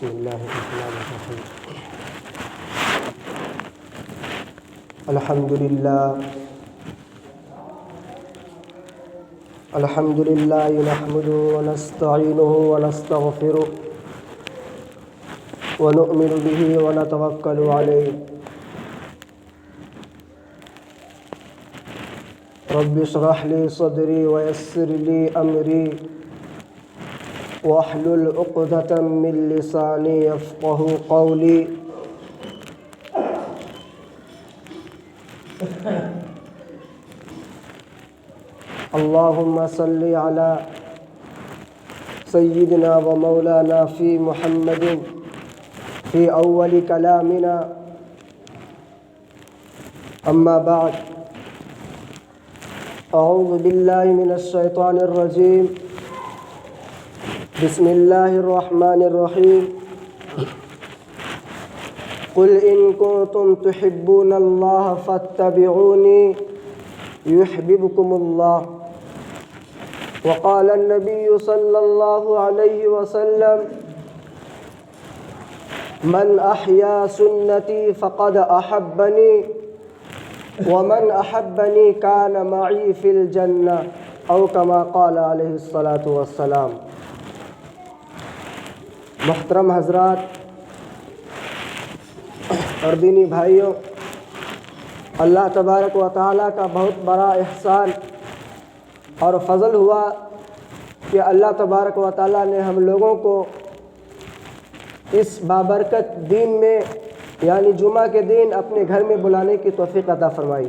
بسم الله الرحمن الرحيم. الحمد لله نحمده ونستعينه ونستغفره ونؤمن به ونتوكل عليه. رب اشرح لي صدري ويسر لي أمري واحلل عقدة من لساني يفقه قولي. اللهم صل على سيدنا ومولانا في محمد في أول كلامنا. أما بعد، أعوذ بالله من الشيطان الرجيم. بسم الله الرحمن الرحيم. قل إن كنتم تحبون الله فاتبعوني يحببكم الله. وقال النبي صلى الله عليه وسلم: من أحيا سنتي فقد أحبني ومن أحبني كان معي في الجنة، أو كما قال عليه الصلاة والسلام. محترم حضرات اور دینی بھائیوں، اللہ تبارک و تعالیٰ کا بہت بڑا احسان اور فضل ہوا کہ اللہ تبارک و تعالیٰ نے ہم لوگوں کو اس بابرکت دین میں یعنی جمعہ کے دن اپنے گھر میں بلانے کی توفیق عطا فرمائی.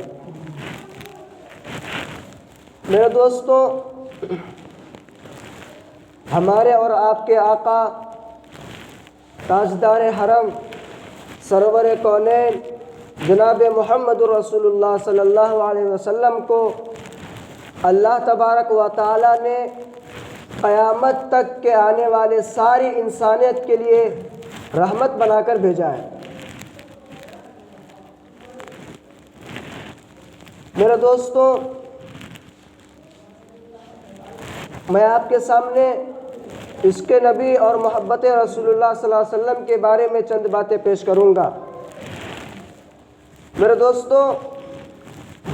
میرے دوستو، ہمارے اور آپ کے آقا تاجدار حرم سرور کونین جناب محمد رسول اللہ صلی اللہ علیہ وسلم کو اللہ تبارک و تعالیٰ نے قیامت تک کے آنے والے ساری انسانیت کے لیے رحمت بنا کر بھیجا ہے. میرے دوستو، میں آپ کے سامنے اس کے نبی اور محبت رسول اللہ صلی اللہ علیہ وسلم کے بارے میں چند باتیں پیش کروں گا. میرے دوستو،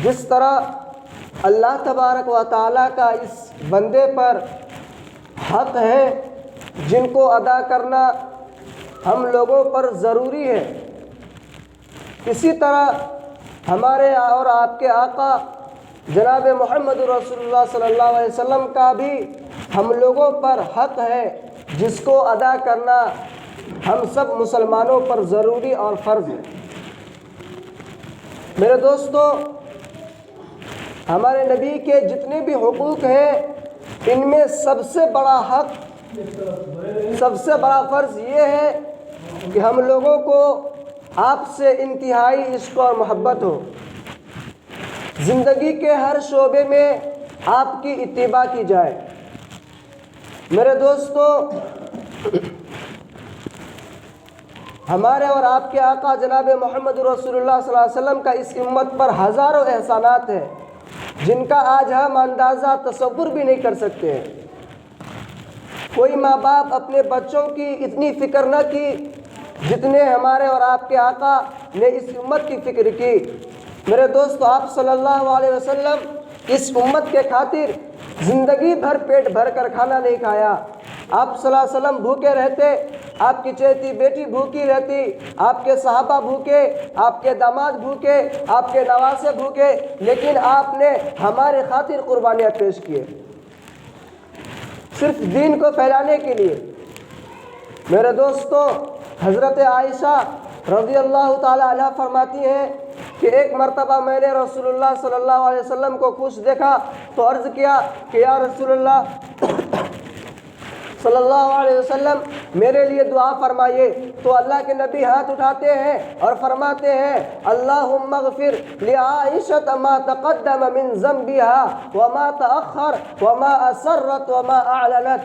جس طرح اللہ تبارک و تعالیٰ کا اس بندے پر حق ہے جن کو ادا کرنا ہم لوگوں پر ضروری ہے، اسی طرح ہمارے اور آپ کے آقا جناب محمد رسول اللہ صلی اللہ علیہ وسلم کا بھی ہم لوگوں پر حق ہے جس کو ادا کرنا ہم سب مسلمانوں پر ضروری اور فرض ہے. میرے دوستو، ہمارے نبی کے جتنے بھی حقوق ہیں ان میں سب سے بڑا حق، سب سے بڑا فرض یہ ہے کہ ہم لوگوں کو آپ سے انتہائی عشق اور محبت ہو. زندگی کے ہر شعبے میں آپ کی اتباع کی جائے. میرے دوستو، ہمارے اور آپ کے آقا جناب محمد رسول اللہ صلی اللہ علیہ وسلم کا اس امت پر ہزاروں احسانات ہیں جن کا آج ہم اندازہ تصور بھی نہیں کر سکتے ہیں. کوئی ماں باپ اپنے بچوں کی اتنی فکر نہ کی جتنے ہمارے اور آپ کے آقا نے اس امت کی فکر کی. میرے دوستو، آپ صلی اللہ علیہ وسلم اس امت کے خاطر زندگی بھر پیٹ بھر کر کھانا نہیں کھایا. آپ صلی اللہ علیہ وسلم بھوکے رہتے، آپ کی چہتی بیٹی بھوکی رہتی، آپ کے صحابہ بھوکے، آپ کے داماد بھوکے، آپ کے نواسے بھوکے، لیکن آپ نے ہمارے خاطر قربانیاں پیش کیے صرف دین کو پھیلانے کے لیے. میرے دوستو، حضرت عائشہ رضی اللہ تعالی عنہ فرماتی ہیں کہ ایک مرتبہ میں نے رسول اللہ صلی اللہ علیہ وسلم کو خوش دیکھا تو عرض کیا کہ یا رسول اللہ صلی اللہ علیہ وسلم میرے لیے دعا فرمائیے. تو اللہ کے نبی ہاتھ اٹھاتے ہیں اور فرماتے ہیں: اللہم اغفر لعائشۃ ما تقدم من ذنبها وما تأخر وما اسرت وما اعلنت.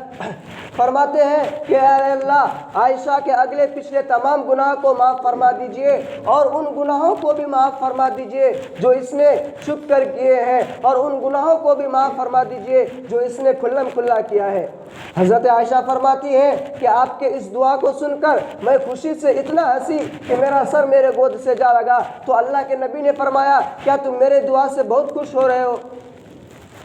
فرماتے ہیں کہ اے اللہ عائشہ کے اگلے پچھلے تمام گناہ کو معاف فرما دیجئے اور ان گناہوں کو بھی معاف فرما دیجئے جو اس نے چھپ کر کیے ہیں اور ان گناہوں کو بھی معاف فرما دیجئے جو اس نے کھلم کھلا کیا ہے۔ حضرت عائشہ فرماتی ہیں کہ آپ کے اس دعا کو سن کر میں خوشی سے اتنا ہنسی کہ میرا سر میرے گود سے جا لگا۔ تو اللہ کے نبی نے فرمایا کیا تم میرے دعا سے بہت خوش ہو رہے ہو؟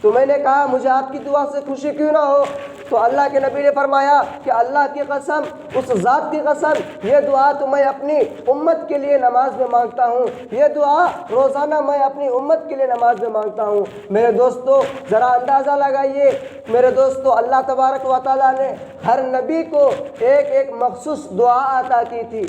تو میں نے کہا مجھے آپ کی دعا سے خوشی کیوں نہ ہو؟ تو اللہ کے نبی نے فرمایا کہ اللہ کی قسم، اس ذات کی قسم، یہ دعا تو میں اپنی امت کے لیے نماز میں مانگتا ہوں، یہ دعا روزانہ میں اپنی امت کے لیے نماز میں مانگتا ہوں۔ میرے دوستو ذرا اندازہ لگائیے، میرے دوستو اللہ تبارک و تعالیٰ نے ہر نبی کو ایک ایک مخصوص دعا عطا کی تھی،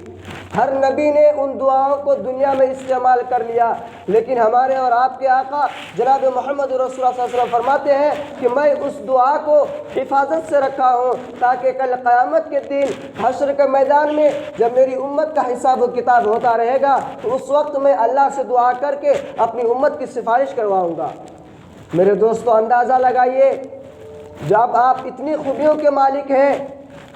ہر نبی نے ان دعاؤں کو دنیا میں استعمال کر لیا، لیکن ہمارے اور آپ کے آقا جناب محمد رسول اللہ صلی اللہ علیہ وسلم فرماتے ہیں کہ میں اس دعا کو حفاظت سے رکھا ہوں تاکہ کل قیامت کے دن حشر کے میدان میں جب میری امت کا حساب و کتاب ہوتا رہے گا تو اس وقت میں اللہ سے دعا کر کے اپنی امت کی سفارش کرواؤں گا۔ میرے دوستو اندازہ لگائیے، جب آپ اتنی خوبیوں کے مالک ہیں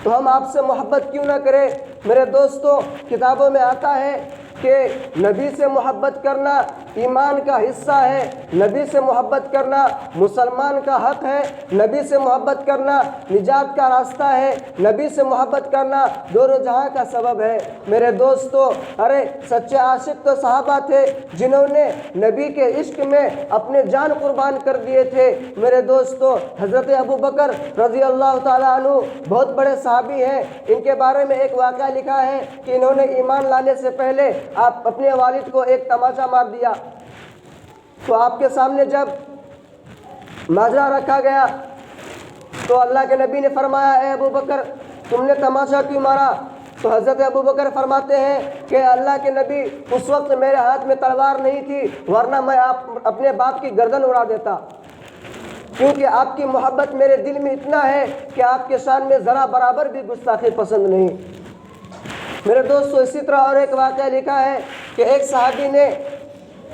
تو ہم آپ سے محبت کیوں نہ کریں؟ میرے دوستو کتابوں میں آتا ہے کہ نبی سے محبت کرنا ایمان کا حصہ ہے، نبی سے محبت کرنا مسلمان کا حق ہے، نبی سے محبت کرنا نجات کا راستہ ہے، نبی سے محبت کرنا دونوں جہاں کا سبب ہے۔ میرے دوستو ارے سچے عاشق تو صحابہ تھے جنہوں نے نبی کے عشق میں اپنے جان قربان کر دیے تھے۔ میرے دوستو حضرت ابو بکر رضی اللہ تعالیٰ عنہ بہت بڑے صحابی ہیں، ان کے بارے میں ایک واقعہ لکھا ہے کہ انہوں نے ایمان لانے سے پہلے آپ اپنے والد کو ایک تماچا مار دیا، تو آپ کے سامنے جب ماجرا رکھا گیا تو اللہ کے نبی نے فرمایا اے ابو بکر تم نے تماچا کیوں مارا؟ تو حضرت ابو بکر فرماتے ہیں کہ اللہ کے نبی اس وقت میرے ہاتھ میں تلوار نہیں تھی ورنہ میں اپنے باپ کی گردن اڑا دیتا، کیونکہ آپ کی محبت میرے دل میں اتنا ہے کہ آپ کے شان میں ذرا برابر بھی گستاخی پسند نہیں۔ میرے دوستو اسی طرح اور ایک واقعہ لکھا ہے کہ ایک صحابی نے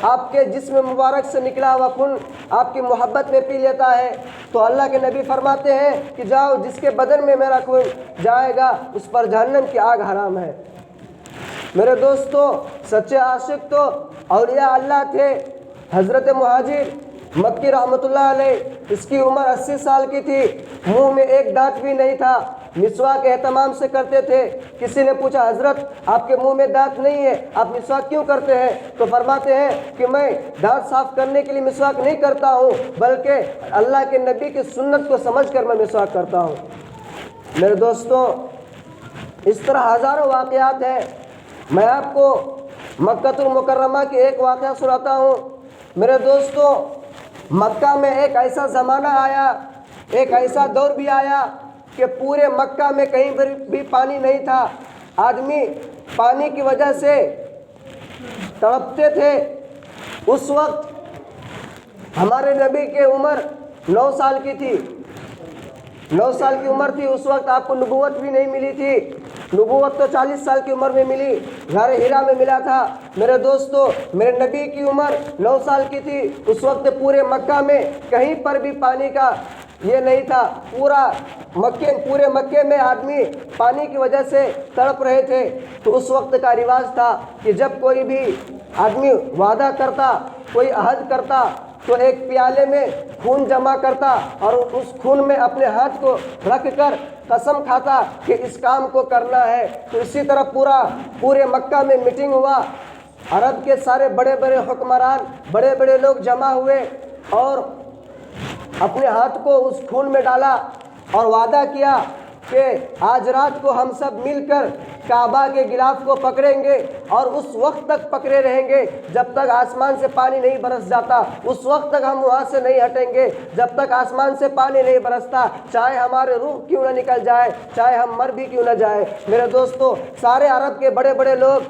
آپ کے جسم مبارک سے نکلا ہوا خون آپ کی محبت میں پی لیتا ہے، تو اللہ کے نبی فرماتے ہیں کہ جاؤ جس کے بدن میں میرا خون جائے گا اس پر جہنم کی آگ حرام ہے۔ میرے دوستو سچے عاشق تو اولیاء اللہ تھے۔ حضرت مہاجر مکی رحمۃ اللہ علیہ، اس کی عمر 80 سال کی تھی، منہ میں ایک دانت بھی نہیں تھا، مسواک اہتمام سے کرتے تھے۔ کسی نے پوچھا حضرت آپ کے منہ میں دانت نہیں ہے، آپ مسواک کیوں کرتے ہیں؟ تو فرماتے ہیں کہ میں دانت صاف کرنے کے لیے مسواک نہیں کرتا ہوں بلکہ اللہ کے نبی کی سنت کو سمجھ کر میں مسواک کرتا ہوں۔ میرے دوستوں اس طرح ہزاروں واقعات ہیں، میں آپ کو مکہ المکرمہ کی ایک واقعہ سناتا ہوں۔ میرے دوستوں مکہ میں ایک ایسا زمانہ آیا، ایک ایسا دور بھی آیا کہ پورے مکہ میں کہیں بھی پانی نہیں تھا، آدمی پانی کی وجہ سے تڑپتے تھے۔ اس وقت ہمارے نبی کی عمر 9 سال کی تھی، 9 سال کی عمر تھی، اس وقت آپ کو نبوت بھی نہیں ملی تھی، نبوت تو 40 سال کی عمر میں ملی، غار حرا میں ملا تھا۔ میرے دوستو میرے نبی کی عمر 9 سال کی تھی، اس وقت پورے مکہ میں کہیں پر بھی پانی کا یہ نہیں تھا، پورے مکے میں آدمی پانی کی وجہ سے تڑپ رہے تھے۔ تو اس وقت کا رواج تھا کہ جب کوئی بھی آدمی وعدہ کرتا، کوئی عہد کرتا تو ایک پیالے میں خون جمع کرتا اور اس خون میں اپنے ہاتھ کو رکھ کر قسم کھاتا کہ اس کام کو کرنا ہے۔ تو اسی طرح پورے مکہ میں میٹنگ ہوا، عرب کے سارے بڑے بڑے حکمران، بڑے بڑے لوگ جمع ہوئے اور اپنے ہاتھ کو اس خون میں ڈالا اور وعدہ کیا کہ آج رات کو ہم سب مل کر کعبہ کے غلاف کو پکڑیں گے اور اس وقت تک پکڑے رہیں گے جب تک آسمان سے پانی نہیں برس جاتا، اس وقت تک ہم وہاں سے نہیں ہٹیں گے جب تک آسمان سے پانی نہیں برستا، چاہے ہمارے روح کیوں نہ نکل جائے، چاہے ہم مر بھی کیوں نہ جائے۔ میرے دوستو سارے عرب کے بڑے بڑے لوگ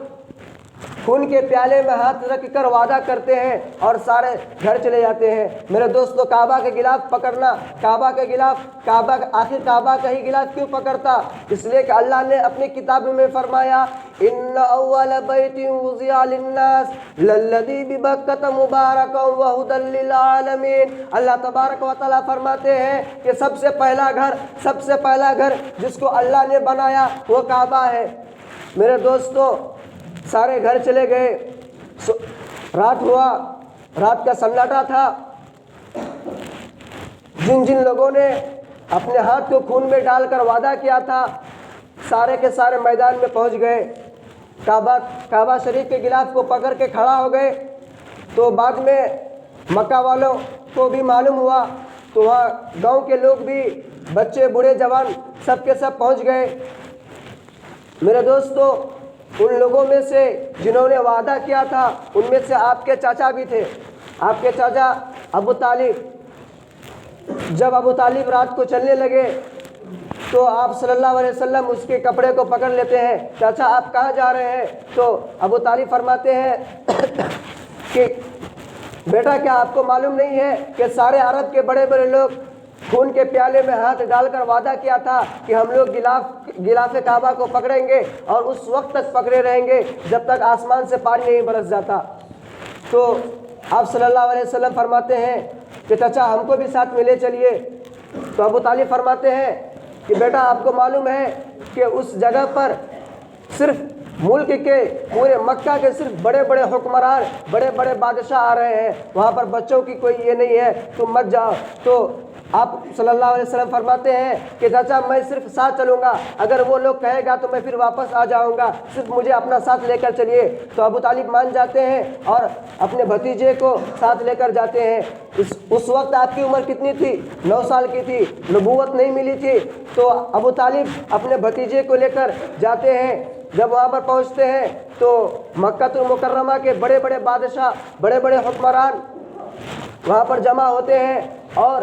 خون کے پیالے میں ہاتھ رکھ کر وعدہ کرتے ہیں اور سارے گھر چلے جاتے ہیں۔ میرے دوستو، کعبہ کے غلاف پکڑنا، کعبہ کے غلاف، آخر کعبہ کا ہی غلاف کیوں پکڑتا؟ اس لیے کہ اللہ نے اپنی کتاب میں فرمایا ان اول بیت وضع للناس للذی ببکۃ مبارکا وہدی للعالمین۔ اللہ تبارک و تعالیٰ فرماتے ہیں کہ سب سے پہلا گھر جس کو اللہ نے بنایا وہ کعبہ ہے۔ میرے دوستو، سارے گھر چلے گئے، رات ہوا، رات کا سناٹا تھا۔ جن لوگوں نے اپنے ہاتھ کو خون میں ڈال کر وعدہ کیا تھا، سارے کے سارے میدان میں پہنچ گئے، کعبہ شریف کے غلاف کو پکڑ کے کھڑا ہو گئے۔ تو بعد میں مکہ والوں کو بھی معلوم ہوا، تو وہاں گاؤں کے لوگ بھی، بچے بوڑھے جوان سب کے سب پہنچ گئے۔ میرے دوستو، ان لوگوں میں سے جنہوں نے وعدہ کیا تھا، ان میں سے آپ کے چاچا بھی تھے، آپ کے چاچا ابو طالب۔ جب ابو طالب رات کو چلنے لگے تو آپ صلی اللہ علیہ وسلم اس کے کپڑے کو پکڑ لیتے ہیں، چاچا آپ کہاں جا رہے ہیں؟ تو ابو طالب فرماتے ہیں کہ بیٹا، کیا آپ کو معلوم نہیں ہے کہ سارے عرب کے بڑے بڑے لوگ خون کے پیالے میں ہاتھ ڈال کر وعدہ کیا تھا کہ ہم لوگ غلاف کعبہ کو پکڑیں گے اور اس وقت تک پکڑے رہیں گے جب تک آسمان سے پانی نہیں برس جاتا۔ تو آپ صلی اللہ علیہ وسلم فرماتے ہیں کہ چچا ہم کو بھی ساتھ میں لے چلیے۔ تو ابو طالب فرماتے ہیں کہ بیٹا، آپ کو معلوم ہے کہ اس جگہ پر صرف ملک کے، پورے مکہ کے صرف بڑے بڑے حکمران، بڑے بڑے بادشاہ آ رہے ہیں، وہاں پر بچوں کی کوئی یہ نہیں ہے، تم مت جاؤ۔ تو آپ صلی اللہ علیہ وسلم فرماتے ہیں کہ چاچا میں صرف ساتھ چلوں گا، اگر وہ لوگ کہے گا تو میں پھر واپس آ جاؤں گا، صرف مجھے اپنا ساتھ لے کر چلیے۔ تو ابو طالب مان جاتے ہیں اور اپنے بھتیجے کو ساتھ لے کر جاتے ہیں۔ اس وقت آپ کی عمر کتنی تھی؟ 9 سال کی تھی، نبوت نہیں ملی تھی۔ تو ابو طالب اپنے بھتیجے کو لے کر جاتے ہیں۔ جب وہاں پر پہنچتے ہیں تو مکہ المکرمہ کے بڑے بڑے بادشاہ، بڑے بڑے حکمران وہاں پر جمع ہوتے ہیں، اور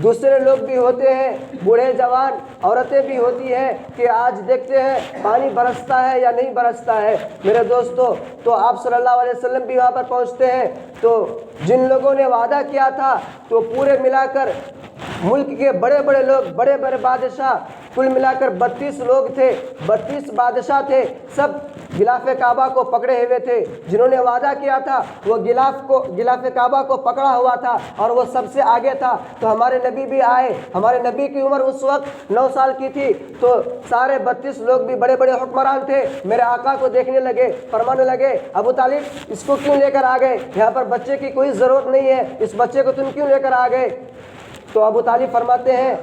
دوسرے لوگ بھی ہوتے ہیں، بوڑھے جوان عورتیں بھی ہوتی ہیں کہ آج دیکھتے ہیں پانی برستا ہے یا نہیں برستا ہے۔ میرے دوستو، تو آپ صلی اللہ علیہ وسلم بھی وہاں پر پہنچتے ہیں۔ تو جن لوگوں نے وعدہ کیا تھا تو پورے ملا کر ملک کے بڑے بڑے لوگ، بڑے بڑے بادشاہ، کل ملا کر 32 لوگ تھے، 32 بادشاہ تھے، سب غلاف کعبہ کو پکڑے ہوئے تھے۔ جنہوں نے وعدہ کیا تھا وہ غلاف کعبہ کو پکڑا ہوا تھا اور وہ سب سے آگے تھا۔ تو ہمارے نبی بھی آئے، ہمارے نبی کی عمر اس وقت 9 سال کی تھی۔ تو سارے 32 لوگ بھی بڑے بڑے حکمران تھے، میرے آقا کو دیکھنے لگے، فرمانے لگے ابو طالب اس کو کیوں لے کر آ گئے؟ یہاں پر بچے کی کوئی ضرورت نہیں ہے، اس بچے کو تم کیوں لے کر آ گئے؟ تو ابو طالب فرماتے ہیں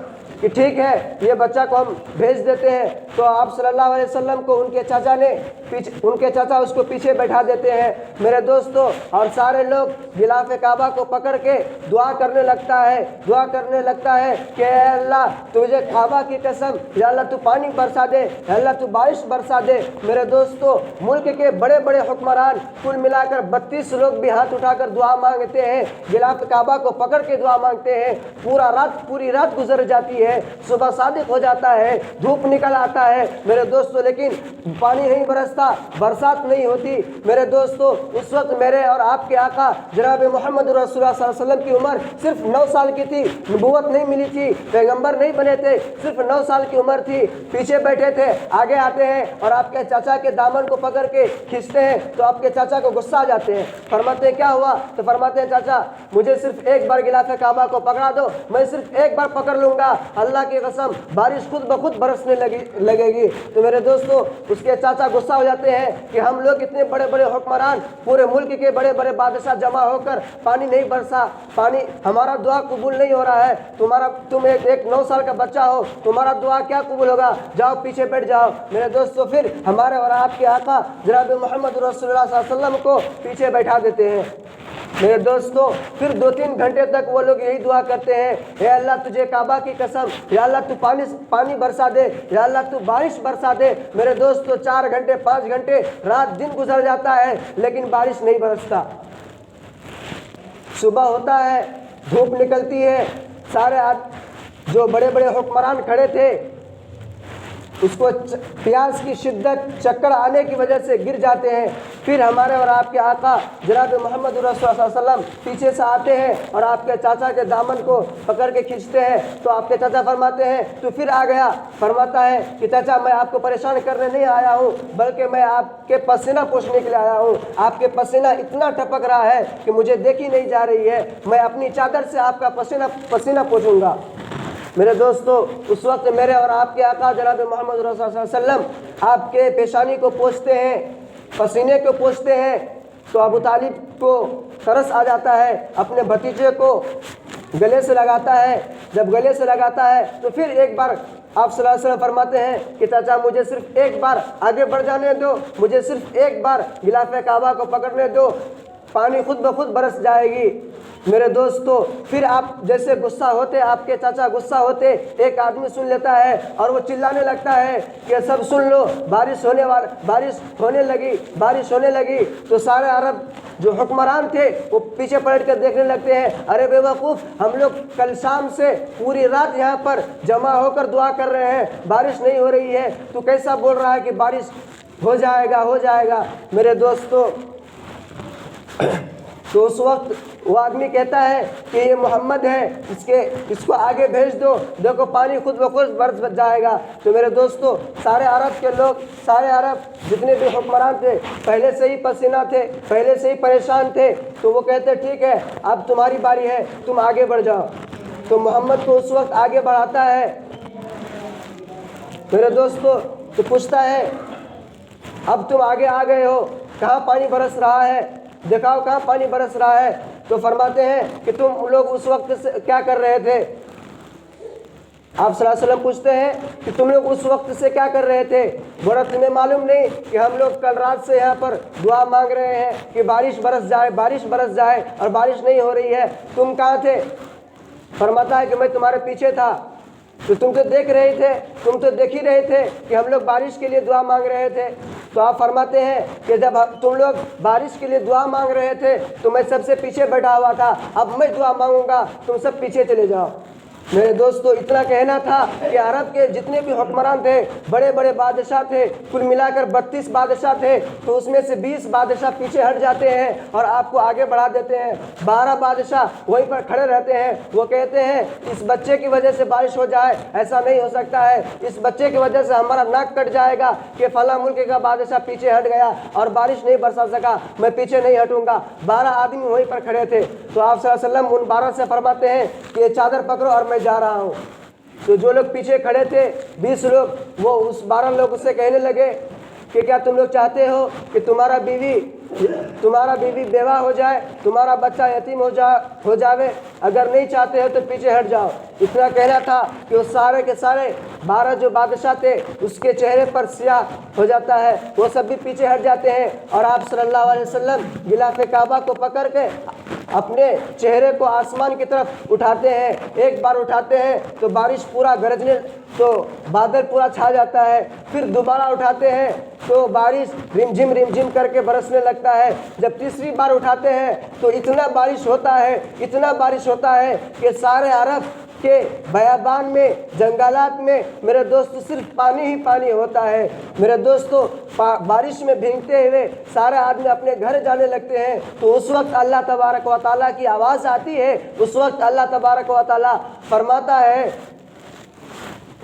کہ ٹھیک ہے، یہ بچہ کو ہم بھیج دیتے ہیں۔ تو آپ صلی اللہ علیہ وسلم کو ان کے چاچا اس کو پیچھے بیٹھا دیتے ہیں۔ میرے دوستو، اور سارے لوگ غلاف کعبہ کو پکڑ کے دعا کرنے لگتا ہے کہ اے اللہ تجھے کعبہ کی قسم، یا اللہ تو پانی برسا دے، یا اللہ تو بارش برسا دے۔ میرے دوستو، ملک کے بڑے بڑے حکمران کل ملا کر 32 لوگ بھی ہاتھ اٹھا کر دعا مانگتے ہیں، غلاف کعبہ کو پکڑ کے دعا مانگتے ہیں۔ پوری رات گزر جاتی ہے، صبح صادق ہو جاتا ہے، دھوپ نکل آتا ہے میرے دوستو، لیکن پانی نہیں برستا، برسات نہیں ہوتی۔ میرے دوستو، اس وقت میرے اور آپ کے آقا جناب محمد رسول اللہ صلی اللہ علیہ وسلم کی عمر صرف 9 سال کی تھی، نبوت نہیں ملی تھی، پیغمبر نہیں بنے تھے، صرف 9 سال کی عمر تھی۔ پیچھے بیٹھے تھے، آگے آتے ہیں اور آپ کے چاچا کے دامن کو پکڑ کے کھینچتے ہیں تو آپ کے چاچا کو غصہ آ جاتے ہیں۔ فرماتے ہیں کیا ہوا؟ تو فرماتے ہیں چاچا مجھے صرف ایک بار غلاف کعبہ کو پکڑا دو، میں صرف ایک بار پکڑ لوں گا، اللہ کی قسم بارش خود بخود برسنے لگے گی۔ تو میرے دوستو، اس کے چاچا غصہ ہو جاتے ہیں کہ ہم لوگ اتنے بڑے بڑے حکمران، پورے ملک کے بڑے بڑے بادشاہ جمع ہو کر پانی نہیں برسا، پانی ہمارا دعا قبول نہیں ہو رہا ہے، تم ایک 9 سال کا بچہ ہو، تمہارا دعا کیا قبول ہوگا؟ جاؤ پیچھے بیٹھ جاؤ۔ میرے دوستو، پھر ہمارے اور آپ کے آقا جناب محمد رسول اللہ صلی اللہ علیہ وسلم کو پیچھے بیٹھا دیتے ہیں۔ میرے دوستو، پھر 2-3 گھنٹے تک وہ لوگ یہی دعا کرتے ہیں، اے اللہ تجھے کعبہ کی قسم، یا اللہ تو پانی برسا دے، یا اللہ تو بارش برسا دے۔ میرے دوستو، 4 گھنٹے 5 گھنٹے رات دن گزر جاتا ہے لیکن بارش نہیں برستا۔ صبح ہوتا ہے، دھوپ نکلتی ہے، سارے جو بڑے بڑے حکمران کھڑے تھے اس کو پیاس کی شدت چکر آنے کی وجہ سے گر جاتے ہیں۔ پھر ہمارے اور آپ کے آقا جناب محمد رسول اللہ صلی اللہ علیہ وسلم پیچھے سے آتے ہیں اور آپ کے چاچا کے دامن کو پکڑ کے کھینچتے ہیں، تو آپ کے چاچا فرماتے ہیں تو پھر آ گیا، فرماتا ہے کہ چاچا میں آپ کو پریشان کرنے نہیں آیا ہوں، بلکہ میں آپ کے پسینہ پوچھنے کے لیے آیا ہوں۔ آپ کے پسینہ اتنا ٹپک رہا ہے کہ مجھے دیکھی نہیں جا رہی ہے، میں اپنی چادر سے آپ کا پسینہ پوچھوں گا۔ میرے دوستو، اس وقت میرے اور آپ کے آقا جناب محمد رسول اللہ صلی اللہ علیہ وسلم آپ کے پیشانی کو پوچھتے ہیں، پسینے کو پوچھتے ہیں، تو ابو طالب کو ترس آ جاتا ہے، اپنے بھتیجے کو گلے سے لگاتا ہے۔ جب گلے سے لگاتا ہے تو پھر ایک بار آپ صلی اللہ علیہ وسلم فرماتے ہیں کہ چاچا مجھے صرف ایک بار آگے بڑھ جانے دو، مجھے صرف ایک بار غلاف کعبہ کو پکڑنے دو، پانی خود بخود برس جائے گی۔ میرے دوستو، پھر آپ جیسے غصہ ہوتے، آپ کے چاچا غصہ ہوتے، ایک آدمی سن لیتا ہے اور وہ چلانے لگتا ہے کہ سب سن لو، بارش ہونے لگی۔ تو سارے عرب جو حکمران تھے وہ پیچھے پلٹ کر دیکھنے لگتے ہیں، ارے بے وقوف، ہم لوگ کل شام سے پوری رات یہاں پر جمع ہو کر دعا کر رہے ہیں، بارش نہیں ہو رہی ہے، تو کیسا بول رہا ہے کہ بارش ہو جائے گا۔ میرے دوستو، تو اس وقت وہ آدمی کہتا ہے کہ یہ محمد ہے، اس کو آگے بھیج دو، دیکھو پانی خود بخود برس جائے گا۔ تو میرے دوستو، سارے عرب جتنے بھی حکمران تھے پہلے سے ہی پسینہ تھے، پہلے سے ہی پریشان تھے، تو وہ کہتے ٹھیک ہے اب تمہاری باری ہے، تم آگے بڑھ جاؤ۔ تو محمد کو اس وقت آگے بڑھاتا ہے۔ میرے دوستو، تو پوچھتا ہے اب تم آگے آ گئے ہو، کہاں پانی برس رہا ہے، دکھاؤ کہاں پانی برس رہا ہے۔ تو فرماتے ہیں کہ تم لوگ اس وقت سے کیا کر رہے تھے؟ آپ صلی اللہ علیہ وسلم پوچھتے ہیں کہ تم لوگ اس وقت سے کیا کر رہے تھے؟ بولا تمہیں معلوم نہیں کہ ہم لوگ کل رات سے یہاں پر دعا مانگ رہے ہیں کہ بارش برس جائے اور بارش نہیں ہو رہی ہے، تم کہاں تھے؟ فرماتا ہے کہ میں تمہارے پیچھے تھا، تو تم تو دیکھ ہی رہے تھے کہ ہم لوگ بارش کے لیے دعا مانگ رہے تھے۔ تو آپ فرماتے ہیں کہ جب تم لوگ بارش کے لیے دعا مانگ رہے تھے تو میں سب سے پیچھے بیٹھا ہوا تھا، اب میں دعا مانگوں گا، تم سب پیچھے چلے جاؤ۔ میرے دوستو، اتنا کہنا تھا کہ عرب کے جتنے بھی حکمران تھے، بڑے بڑے بادشاہ تھے، کل ملا کر 32 بادشاہ تھے، تو اس میں سے 20 بادشاہ پیچھے ہٹ جاتے ہیں اور آپ کو آگے بڑھا دیتے ہیں۔ 12 بادشاہ وہیں پر کھڑے رہتے ہیں، وہ کہتے ہیں اس بچے کی وجہ سے بارش ہو جائے، ایسا نہیں ہو سکتا ہے، اس بچے کی وجہ سے ہمارا ناک کٹ جائے گا کہ فلاں ملک کا بادشاہ پیچھے ہٹ گیا اور بارش نہیں برسا سکا، میں پیچھے نہیں ہٹوں گا۔ 12 آدمی وہیں پر کھڑے تھے۔ تو آپ صلی اللہ علیہ وسلم ان 12 سے فرماتے ہیں کہ یہ چادر پکڑو اور میں جا رہا ہوں۔ تو جو لوگ پیچھے کھڑے تھے 20 لوگ، وہ اس 12 لوگوں سے کہنے لگے کہ کیا تم لوگ چاہتے ہو کہ تمہارا بیوی بیوہ ہو جائے، تمہارا بچہ یتیم ہو جاوے؟ اگر نہیں چاہتے ہو تو پیچھے ہٹ جاؤ۔ اتنا کہنا تھا کہ وہ سارے کے سارے 12 جو بادشاہ تھے اس کے چہرے پر سیاہ ہو جاتا ہے، وہ سب بھی پیچھے ہٹ جاتے ہیں، اور آپ صلی اللہ علیہ وسلم غلاف کعبہ کو پکڑ کے اپنے چہرے کو آسمان کی طرف اٹھاتے ہیں۔ ایک بار اٹھاتے ہیں تو بارش پورا گرجنے، تو بادل پورا چھا جاتا ہے، پھر دوبارہ اٹھاتے ہیں تو بارش رمجھم کر کے برسنے لگتا ہے۔ جب تیسری بار اٹھاتے ہیں تو اتنا بارش ہوتا ہے کہ سارے عرب کے بیابان میں، جنگلات میں میرے دوستو صرف پانی ہی پانی ہوتا ہے۔ میرے دوستو، بارش میں بھیگتے ہوئے سارے آدمی اپنے گھر جانے لگتے ہیں، تو اس وقت اللہ تبارک و تعالیٰ کی آواز آتی ہے۔ اس وقت اللہ تبارک و تعالیٰ فرماتا ہے،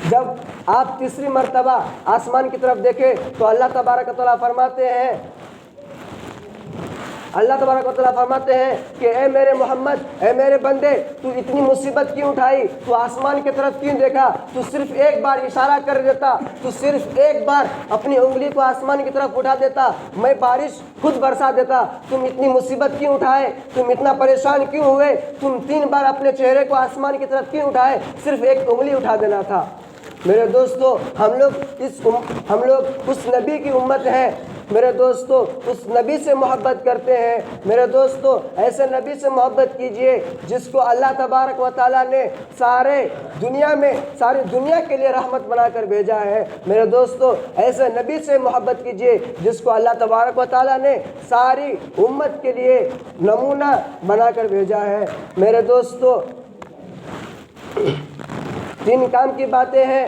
جب آپ تیسری مرتبہ آسمان کی طرف دیکھیں تو اللہ تبارک و تعالیٰ فرماتے ہیں کہ اے میرے محمد، اے میرے بندے، تو اتنی مصیبت کیوں اٹھائی؟ تو آسمان کی طرف کیوں دیکھا؟ تو صرف ایک بار اشارہ کر دیتا، تو صرف ایک بار اپنی انگلی کو آسمان کی طرف اٹھا دیتا، میں بارش خود برسا دیتا۔ تم اتنی مصیبت کیوں اٹھائے؟ تم اتنا پریشان کیوں ہوئے؟ تم 3 بار اپنے چہرے کو آسمان کی طرف کیوں اٹھائے؟ صرف ایک انگلی اٹھا دینا تھا۔ میرے دوستو، ہم لوگ اس نبی کی امت ہیں۔ میرے دوستو، اس نبی سے محبت کرتے ہیں۔ میرے دوستو، ایسے نبی سے محبت کیجئے جس کو اللہ تبارک و تعالیٰ نے ساری دنیا کے لیے رحمت بنا کر بھیجا ہے۔ میرے دوستو، ایسے نبی سے محبت کیجئے جس کو اللہ تبارک و تعالیٰ نے ساری امت کے لیے نمونہ بنا کر بھیجا ہے۔ میرے دوستو، 3 کام کی باتیں ہیں